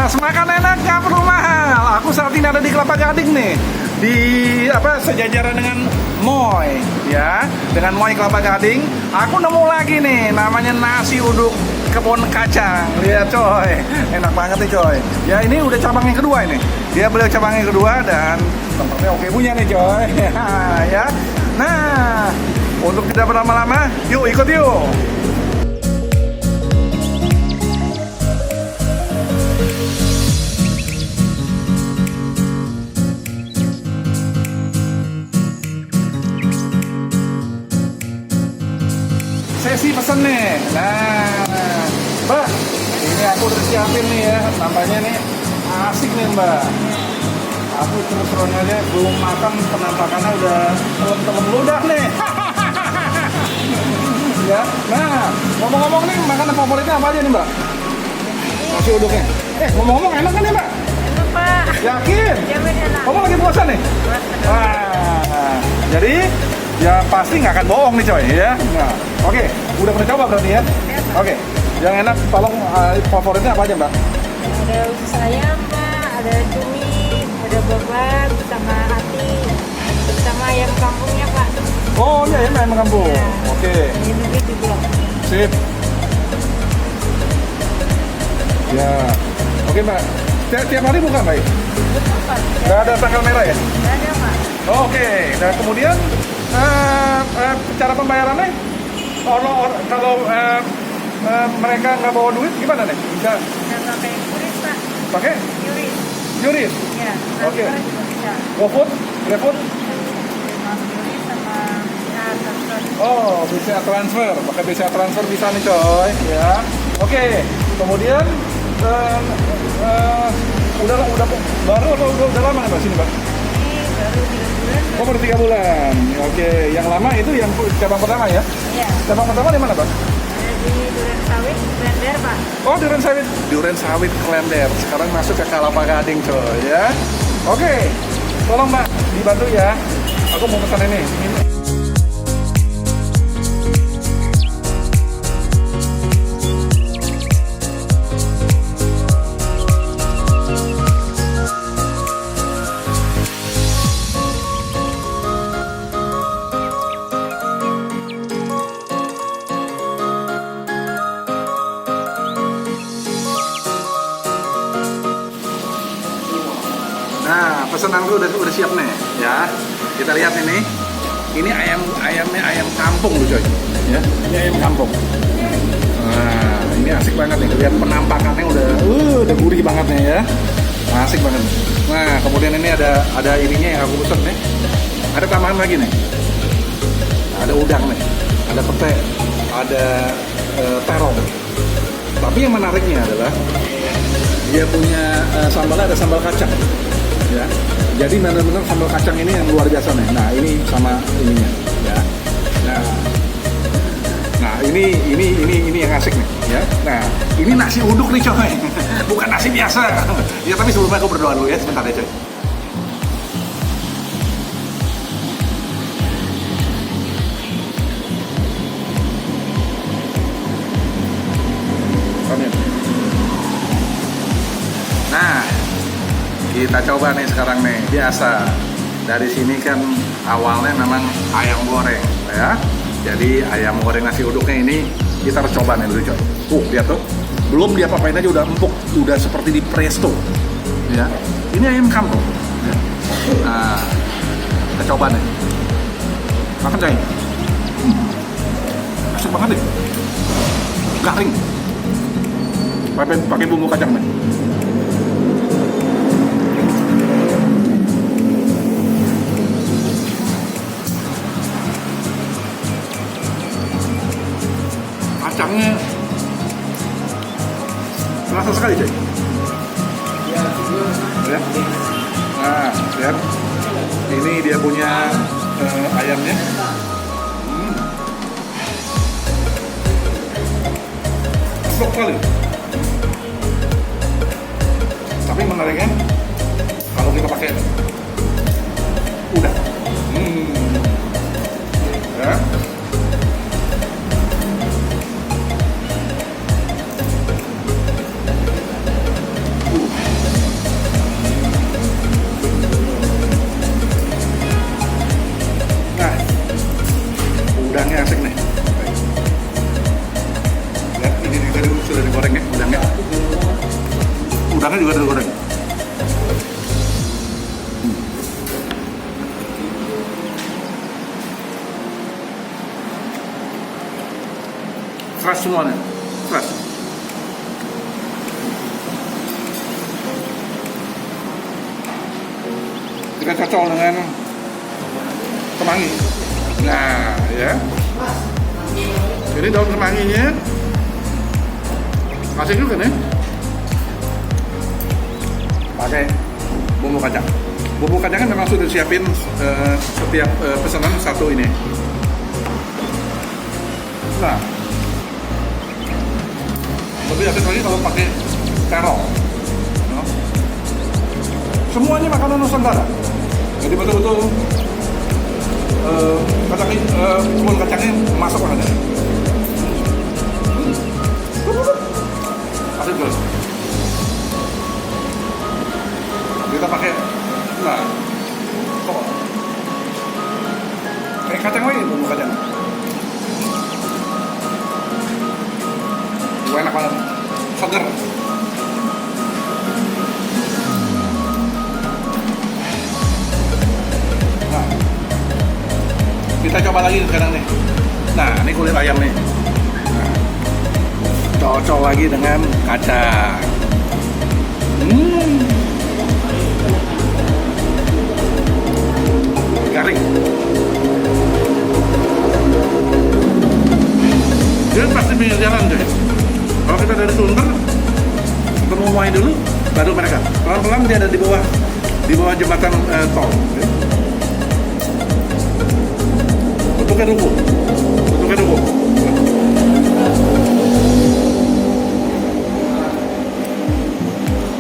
semakan enak nggak perlu mahal. Aku saat ini ada di Kelapa Gading nih, di sejajaran dengan Moy, ya, dengan Moy Kelapa Gading. Aku nemu lagi nih, namanya nasi uduk kebun kacang. Lihat coy, enak banget nih coy. Ya ini udah cabang yang kedua ini. Dia beli cabang yang kedua dan tempatnya oke punya nih coy. Ya. Nah, untuk tidak berlama-lama, yuk ikut yuk. Sesi pesen nih. Nah, Mbak, ini aku udah siapin nih ya, namanya nih asik nih Mbak. Aku terus terang aja belum makan, penampakannya udah telem-telem ludah nih. Ya, nah ngomong-ngomong nih makanan favoritnya apa aja nih Mbak? Nasi uduknya. Ngomong-ngomong enak kan ya Mbak? Enak Pak. Yakin? Jamin enak. Kamu lagi puasa nih? Wah, jadi ya pasti nggak akan bohong nih coy ya. Nah, oke, udah pernah coba berarti ya? Oke, yang enak tolong favoritnya apa aja Mbak? Ada usus ayam Pak, ada cumi, ada babat, sama hati, sama ayam kampungnya Pak. Oh iya, ayam kampung. Ya. Oke. Ini juga. Sip. Ya. Oke Mbak. Tiap hari buka Mbak? Betul Pak. Nggak ada tanggal merah ya? Nggak ada Pak. Oke. Dan kemudian cara pembayarannya? Kalau mereka nggak bawa duit gimana nih? Bisa Dan pakai kuris Pak. pakai Kuris. juris? Ya. Oke. Transfer juga bisa. GoFood? GrabFood? Mas kuris sama ya transfer. Oh, bisa transfer. Pakai bisa transfer bisa nih coy, ya. Oke. Kemudian udah baru atau udah lama nih Mbak sini Mbak? Ini baru 3 bulan. Oh, baru 3 bulan. Oke, yang lama itu yang cabang pertama ya? Iya. Cabang pertama di mana Mbak? Ada di Duren Sawit, Klender Pak. Oh, Duren Sawit Klender. Sekarang masuk ke Kelapa Gading coy, ya. Oke, tolong Mbak dibantu ya. Aku mau pesan ini. Nah, pesananku udah siap nih, ya. Kita lihat ini. Ini ayamnya ayam kampung loh coy. Ya, ini ayam kampung. Nah, ini asik banget nih. Lihat penampakannya udah gurih banget nih ya. Nah, asik banget. Nah, kemudian ini ada ininya yang aku pesen nih. Ada tambahan lagi nih. Ada udang nih, ada pete, ada terong. Tapi yang menariknya adalah dia punya sambalnya ada sambal kacang. Ya, jadi benar-benar sambal kacang ini yang luar biasa nih. Nah, ini sama ininya, ya. Nah, ini yang asik nih, ya. Nah, ini nasi uduk nih coy, bukan nasi biasa. Ya, tapi sebelumnya aku berdoa dulu ya, sebentar ya coy. Amin. Nah, kita coba nih sekarang nih, biasa. Dari sini kan awalnya memang ayam goreng, ya. Jadi ayam goreng nasi uduknya ini kita harus coba nih dulu coy. Lihat tuh, belum dia apa-apain aja udah empuk, udah seperti di presto, ya. Ini ayam kampung. Ya. Nah, kita coba nih. Makan coy. Asik banget deh. Garing. Pakai bumbu kacang nih. Kacangnya terasa sekali coy. Ya. Nah, lihat. Ini dia punya ayamnya. Empuk sekali. Tapi menariknya kalau kita pakai udah. Ya. udangnya asik nih. Lihat ini juga sudah digoreng ya udangnya. Udangnya juga udah digoreng. Keras semuanya, keras. Kita cocok dengan kemangi. Nah, ya. Ini daun kemanginya asik juga nih. Pakai bumbu kacang. Bumbu kacangnya memang sudah disiapin setiap pesanan satu ini. Nah, lebih asik lagi kalau pakai terong. No? Semuanya makanan Nusantara. Jadi betul-betul bumbu kacangnya masuk banget. Asik terus. Kita pakai, nah, kok kayak kacang lagi bumbu kacang. Enak banget, seger. Nah, kita coba lagi sekarang nih. Nah, ini kulit ayam nih. Nah, cocok lagi dengan kacang. Garing. Dia pasti pinggir jalan deh. Kalau kita dari Sunter ke Muai dulu, baru mereka. Pelan-pelan dia ada di bawah jembatan tol. Bentuknya duku.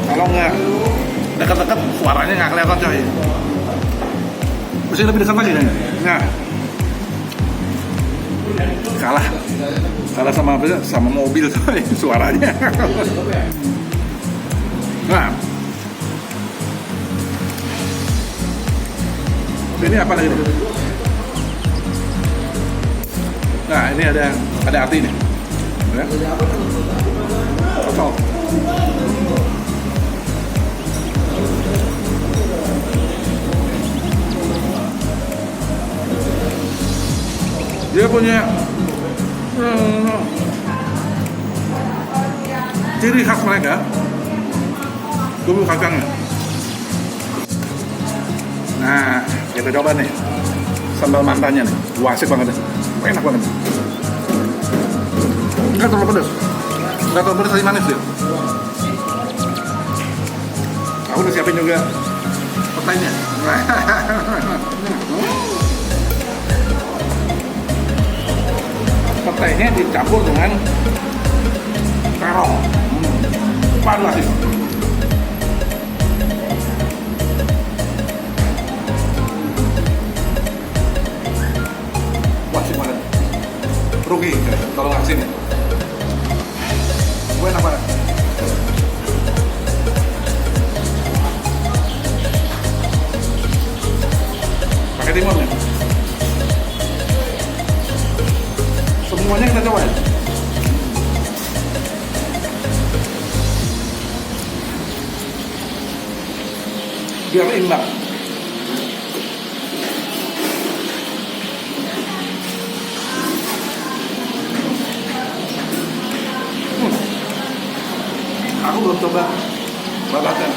Kalau nggak dekat-dekat, suaranya nggak kelihatan coy. Mesti lebih dekat lagi kan? Nah, kalah sama mobil coy, suaranya. Nah, ini apa lagi? Nah, ini ada arti nih. Ya. Cocok. Dia punya ciri khas mereka, bumbu kacangnya. Nah, kita coba nih sambal mantanya nih, wah asik banget nih, enak banget. Nggak terlalu pedas, tapi manis dia. Aku udah siapin juga petainya. Petainya dicampur dengan terong. Padu asik. Wah, asik banget. Rugi kalau nggak kesini. Gue enak banget. Pakai timun ya. Semuanya kita coba ya. Biar imbang. Aku belum coba babatnya.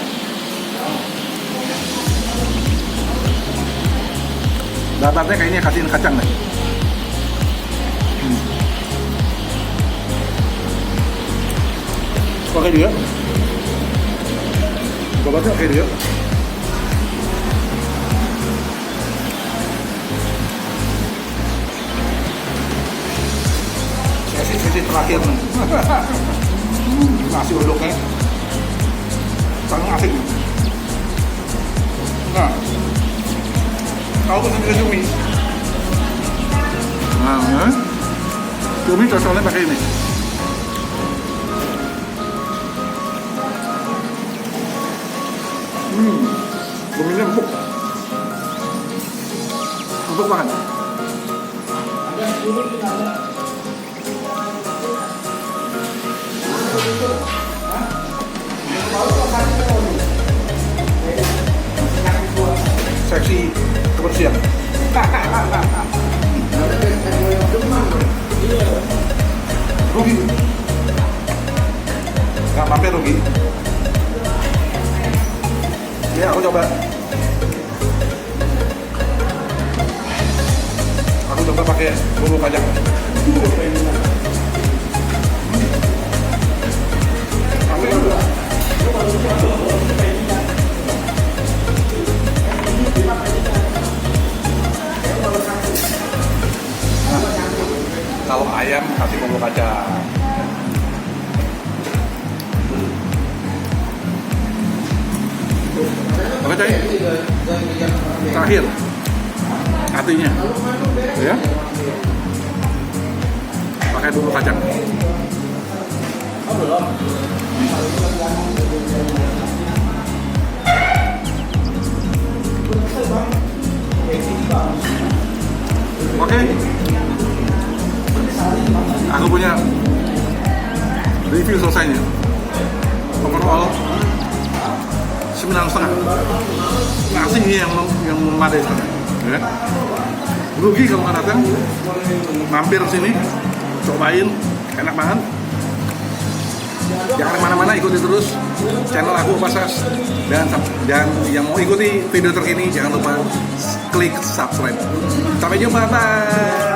Babatnya kayaknya kasihin kacang nih. Oke juga. Babatnya oke juga. Sesi terakhir nih. Nasi uduknya sangat asik. Nah, tahu pesan juga cumi. Nah, cumi cocoknya pakai ini. Cuminya empuk banget. Seksi kebersihan. Rugi. Nggak mampir rugi. Ya, aku coba. Aku coba pakai bumbu kacang. Kalau ayam kasih bumbu kacang. Oke coy, terakhir hatinya, ya, pakai bumbu kacang. Oke, aku punya review selesainya. Overall 9,5. Nasi ini yang memadai sekali, ya. Rugi kalau nggak datang, mampir sini, cobain, enak banget. Jangan kemana-mana, ikuti terus channel aku Pasas, dan yang mau ikuti video terkini jangan lupa klik subscribe. Sampai jumpa, bye.